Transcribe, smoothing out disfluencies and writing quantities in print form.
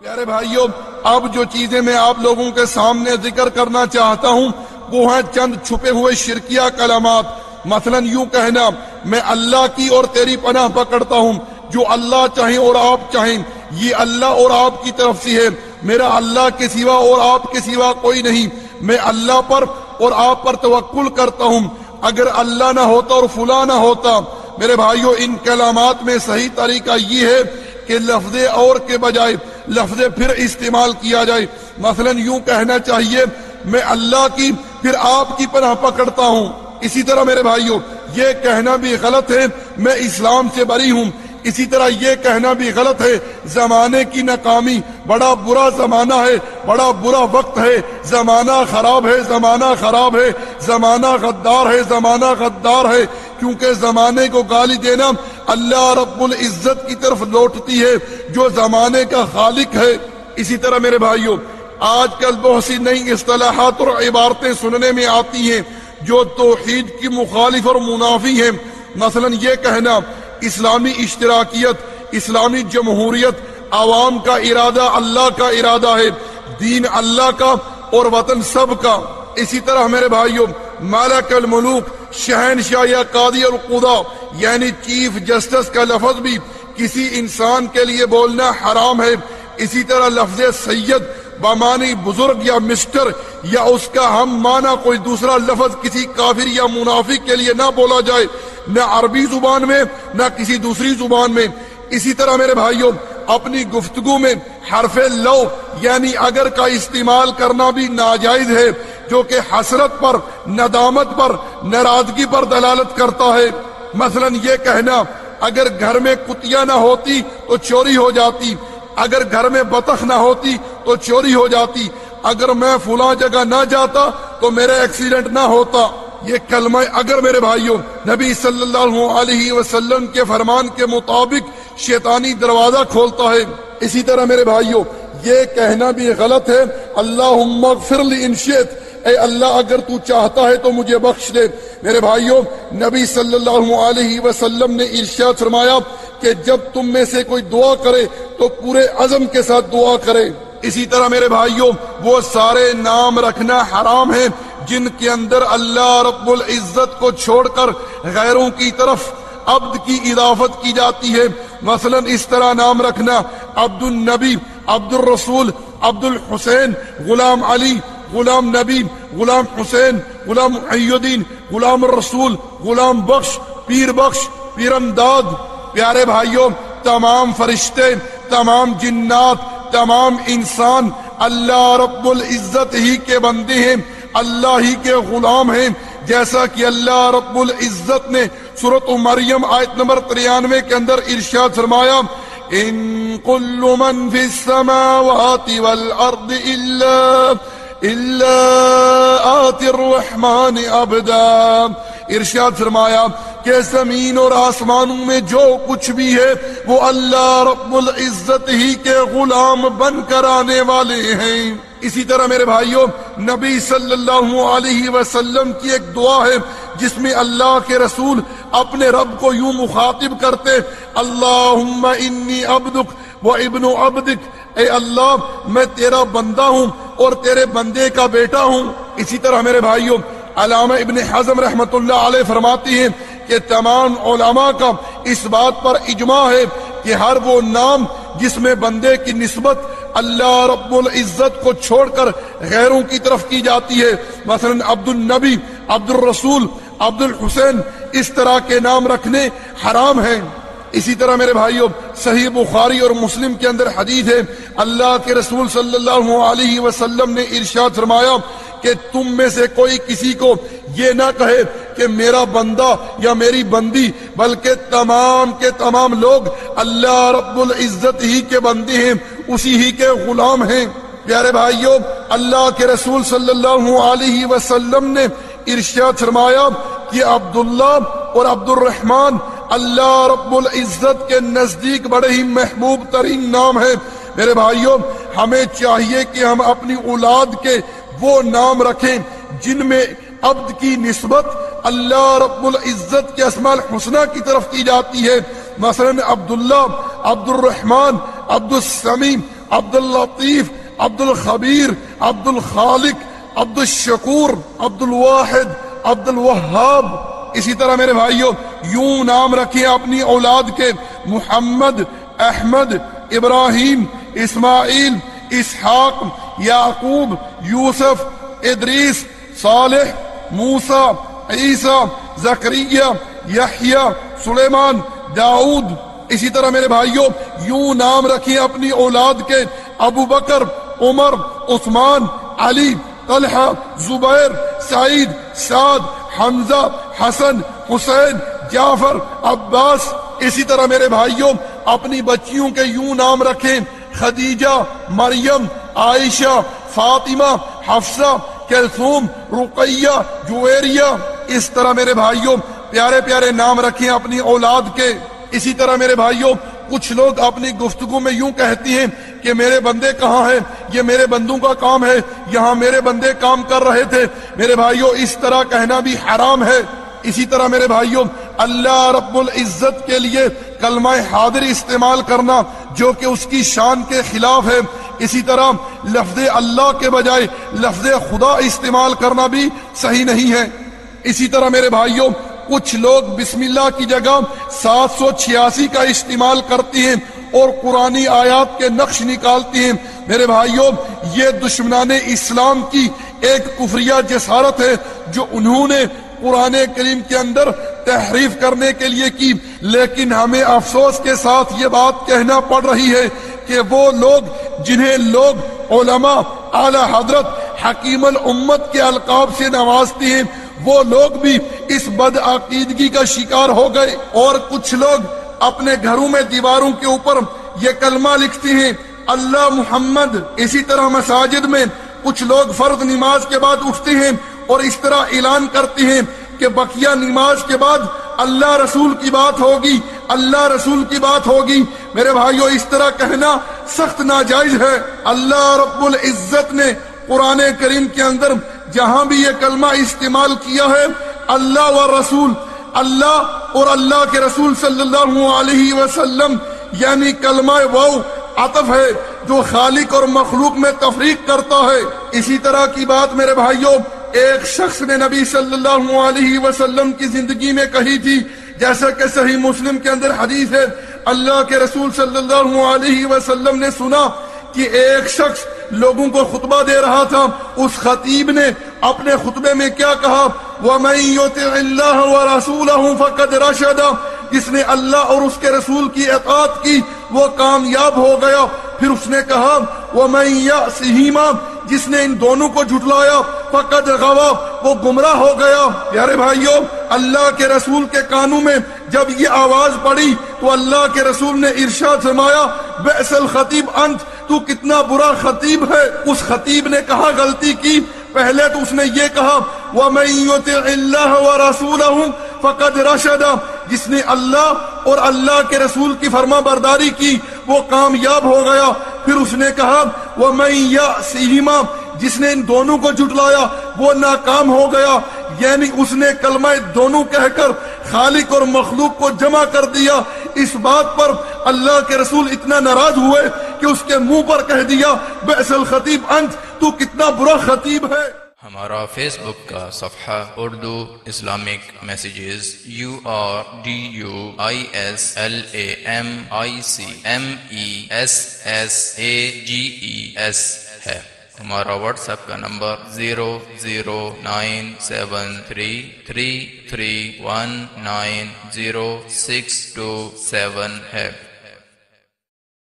پیارے بھائیوں، اب جو چیزیں میں آپ لوگوں کے سامنے ذکر کرنا چاہتا ہوں وہ ہیں چند چھپے ہوئے شرکیہ کلمات۔ مثلا یوں کہنا، میں اللہ کی اور تیری پناہ پکڑتا ہوں، جو اللہ چاہیں اور آپ چاہیں یہ اللہ اور آپ کی طرف سے ہے، میرا اللہ کے سوا اور آپ کے سوا کوئی نہیں، میں اللہ پر اور آپ پر توکل کرتا ہوں، اگر اللہ نہ ہوتا اور فلاں نہ ہوتا۔ میرے بھائیوں، ان کلمات میں صحیح طریقہ یہ ہے کہ لفظ اور کے بجائے لفظ پھر استعمال کیا جائے۔ مثلا یوں کہنا چاہیے، میں اللہ کی پھر آپ کی پناہ پکڑتا ہوں۔ اسی طرح میرے بھائیوں، یہ کہنا بھی غلط ہے میں اسلام سے بری ہوں۔ اسی طرح یہ کہنا بھی غلط ہے زمانے کی ناکامی، بڑا برا زمانہ ہے، بڑا برا وقت ہے، زمانہ خراب ہے، زمانہ خراب ہے، زمانہ غدار ہے، زمانہ غدار ہے، کیونکہ زمانے کو گالی دینا اللہ رب العزت کی طرف لوٹتی ہے جو زمانے کا خالق ہے۔ اسی طرح میرے بھائیوں، آج کل بہت سی نئی اصطلاحات اور عبارتیں سننے میں آتی ہیں جو توحید کی مخالف اور منافی ہیں۔ مثلا یہ کہنا، اسلامی اشتراکیت، اسلامی جمہوریت، عوام کا ارادہ اللہ کا ارادہ ہے، دین اللہ کا اور وطن سب کا۔ اسی طرح میرے بھائیوں، مالک الملوک، شہنشاہ یا قاضی القضاء یعنی چیف جسٹس کا لفظ بھی کسی انسان کے لیے بولنا حرام ہے۔ اسی طرح لفظ سید بمانی بزرگ یا مسٹر یا اس کا ہم معنی کوئی دوسرا لفظ کسی کافر یا منافق کے لیے نہ بولا جائے، نہ عربی زبان میں نہ کسی دوسری زبان میں۔ اسی طرح میرے بھائیوں، اپنی گفتگو میں حرف لو یعنی اگر کا استعمال کرنا بھی ناجائز ہے، جو کہ حسرت پر، ندامت پر، ناراضگی پر دلالت کرتا ہے۔ مثلا یہ کہنا، اگر گھر میں کتیا نہ ہوتی تو چوری ہو جاتی، اگر گھر میں بطخ نہ ہوتی تو چوری ہو جاتی، اگر میں فلاں جگہ نہ جاتا تو میرا ایکسیڈنٹ نہ ہوتا۔ یہ کلمہ اگر میرے بھائیوں نبی صلی اللہ علیہ وسلم کے فرمان کے مطابق شیطانی دروازہ کھولتا ہے۔ اسی طرح میرے بھائیوں، یہ کہنا بھی غلط ہے، اللہم اغفر لی ان شئت، اے اللہ اگر تو چاہتا ہے تو مجھے بخش دے۔ میرے بھائیوں، نبی صلی اللہ علیہ وسلم نے ارشاد فرمایا کہ جب تم میں سے کوئی دعا کرے تو پورے عزم کے ساتھ دعا کرے۔ اسی طرح میرے بھائیوں، وہ سارے نام رکھنا حرام ہیں جن کے اندر اللہ رب العزت کو چھوڑ کر غیروں کی طرف عبد کی اضافت کی جاتی ہے۔ مثلا اس طرح نام رکھنا، عبد النبی، عبد الرسول، عبد الحسین، غلام علی، غلام نبی، غلام حسین، غلام محی الدین، غلام الرسول، غلام بخش، پیر بخش، پیر امداد۔ پیارے بھائیوں، تمام فرشتے، تمام جنات، تمام انسان اللہ رب العزت ہی کے بندے ہیں، اللہ ہی کے غلام ہیں، جیسا کہ اللہ رب العزت نے سورۃ مریم آیت نمبر 93 کے اندر ارشاد فرمایا، ان کل من فی السماوات والارض الا آتی الرحمن عبدا۔ ارشاد فرمایا کہ زمین اور آسمانوں میں جو کچھ بھی ہے وہ اللہ رب العزت ہی کے غلام بن کر آنے والے ہیں۔ اسی طرح میرے بھائیوں، نبی صلی اللہ علیہ وسلم کی ایک دعا ہے جس میں اللہ کے رسول اپنے رب کو یوں مخاطب کرتے، اللہم انی عبدک و ابن عبدک، اے اللہ میں تیرا بندہ ہوں اور تیرے بندے کا بیٹا ہوں۔ اسی طرح میرے بھائیوں، علامہ ابن حزم رحمۃ اللہ علیہ فرماتی ہیں کہ تمام علماء کا اس بات پر اجماع ہے کہ ہر وہ نام جس میں بندے کی نسبت اللہ رب العزت کو چھوڑ کر غیروں کی طرف کی جاتی ہے، مثلا عبد النبی، عبد الرسول، عبد الحسین، اس طرح کے نام رکھنے حرام ہیں۔ اسی طرح میرے بھائیوں، صحیح بخاری اور مسلم کے اندر حدیث ہے، اللہ کے رسول صلی اللہ علیہ وسلم نے ارشاد فرمایا کہ تم میں سے کوئی کسی کو یہ نہ کہے کہ میرا بندہ یا میری بندی، بلکہ تمام کے تمام لوگ اللہ رب العزت ہی کے بندے ہیں، اسی ہی کے غلام ہیں۔ پیارے بھائیوں، اللہ کے رسول صلی اللہ علیہ وسلم نے ارشاد فرمایا کہ عبداللہ اور عبد الرحمن اللہ رب العزت کے نزدیک بڑے ہی محبوب ترین نام ہیں۔ میرے بھائیوں، ہمیں چاہیے کہ ہم اپنی اولاد کے وہ نام رکھیں جن میں عبد کی نسبت اللہ رب العزت کے اسماء الحسنہ کی طرف کی جاتی ہے، مثلا عبداللہ، عبد الرحمن، عبد السمیع، عبد اللطیف، عبد الخبیر، عبد الخالق، عبد الشکور، عبد الواحد، عبد الوہاب۔ اسی طرح میرے بھائیوں یوں نام رکھیں اپنی اولاد کے، محمد، احمد، ابراہیم، اسماعیل، اسحاق، یعقوب، یوسف، ادریس، صالح، موسیٰ، عیسیٰ، زکریا، یحییٰ، سلیمان، داؤد۔ اسی طرح میرے بھائیوں یوں نام رکھیں اپنی اولاد کے، ابو بکر، عمر، عثمان، علی، طلحہ، زبیر، سعید، سعد، حمزہ، حسن، حسین، جعفر، عباس۔ اسی طرح میرے بھائیوں اپنی بچیوں کے یوں نام رکھیں، خدیجہ، مریم، عائشہ، فاطمہ، حفصہ، کلثوم، رقیہ، جویریہ۔ اس طرح میرے بھائیوں پیارے پیارے نام رکھیں اپنی اولاد کے۔ اسی طرح میرے بھائیوں کچھ لوگ اپنی گفتگو میں یوں کہتی ہیں کہ میرے بندے کہاں ہیں، یہ میرے بندوں کا کام ہے، یہاں میرے بندے کام کر رہے تھے۔ میرے بھائیوں اس طرح کہنا بھی حرام ہے۔ اسی طرح میرے بھائیوں اللہ رب العزت کے لیے کلمہ حاضر استعمال کرنا جو کہ اس کی شان کے خلاف ہے، اسی طرح لفظ اللہ کے بجائے لفظ خدا استعمال کرنا بھی صحیح نہیں ہے۔ اسی طرح میرے بھائیوں کچھ لوگ بسم اللہ کی جگہ 786 کا استعمال کرتی ہیں اور قرآنی آیات کے نقش نکالتی ہیں۔ میرے بھائیوں یہ دشمنان اسلام کی ایک کفریہ جسارت ہے جو انہوں نے قرآن کریم کے اندر تحریف کرنے کے لیے کی، لیکن ہمیں افسوس کے ساتھ یہ بات کہنا پڑ رہی ہے کہ وہ لوگ جنہیں لوگ علماء، اعلی حضرت، حکیم الامت کے القاب سے نوازتے ہیں، وہ لوگ بھی اس بدعقیدگی کا شکار ہو گئے۔ اور کچھ لوگ اپنے گھروں میں دیواروں کے اوپر یہ کلمہ لکھتے ہیں، اللہ محمد۔ اسی طرح مساجد میں کچھ لوگ فرض نماز کے بعد اٹھتے ہیں اور اس طرح اعلان کرتے ہیں کہ بقیہ نماز کے بعد اللہ رسول کی بات ہوگی، اللہ رسول کی بات ہوگی۔ میرے بھائیوں اس طرح کہنا سخت ناجائز ہے۔ اللہ رب العزت نے قرآن کریم کے اندر جہاں بھی یہ کلمہ استعمال کیا ہے، اللہ و رسول، اللہ اور اللہ کے رسول صلی اللہ علیہ وسلم، یعنی کلمہ واو عطف ہے جو خالق اور مخلوق میں تفریق کرتا ہے۔ اسی طرح کی بات میرے بھائیوں ایک شخص نے نبی صلی اللہ علیہ وسلم کی زندگی میں کہی تھی، جیسا کہ صحیح مسلم کے اندر حدیث ہے، اللہ کے رسول صلی اللہ علیہ وسلم نے سنا کہ ایک شخص لوگوں کو خطبہ دے رہا تھا، اس خطیب نے اپنے خطبے میں کیا کہا، وَمَن يُطِعِ اللَّهَ وَرَسُولَهُ فَقَدْ رَشَدَ، جس نے اللہ اور اس کے رسول کی اطاعت کی وہ کامیاب ہو گیا۔ پھر اس نے کہا وَمَن يَعْصِهِمَا، جس نے ان دونوں کو جھٹلایا فقد غوا، وہ گمراہ ہو گیا۔ پیارے بھائیوں اللہ کے رسول کے کانوں میں جب یہ آواز پڑی تو اللہ کے رسول نے ارشاد فرمایا بئس الخطیب انت، تو کتنا برا خطیب ہے۔ اس خطیب نے کہا غلطی کی، پہلے تو اس نے یہ کہا وَمَن يُطِعِ اللَّهَ وَرَسُولَهُ فَقَدْ رَشَدَ، جس نے اللہ اور اللہ کے رسول کی فرما برداری کی وہ کامیاب ہو گیا۔ پھر اس نے کہا وَمَن يَعْصِهِمَا، جس نے ان دونوں کو جھٹلایا وہ ناکام ہو گیا، یعنی اس نے کلمہ دونوں کہہ کر خالق اور مخلوق کو جمع کر دیا۔ اس بات پر اللہ کے رسول اتنا ناراض ہوئے کہ اس کے منہ پر کہہ دیا بئس الخطیب انت، تو کتنا برا خطیب ہے۔ ہمارا فیس بک کا صفحہ اردو اسلامک میسیجز URDUISLAMICMESSAGES ہے۔ ہمارا واٹس ایپ کا نمبر 0097333190627 ہے۔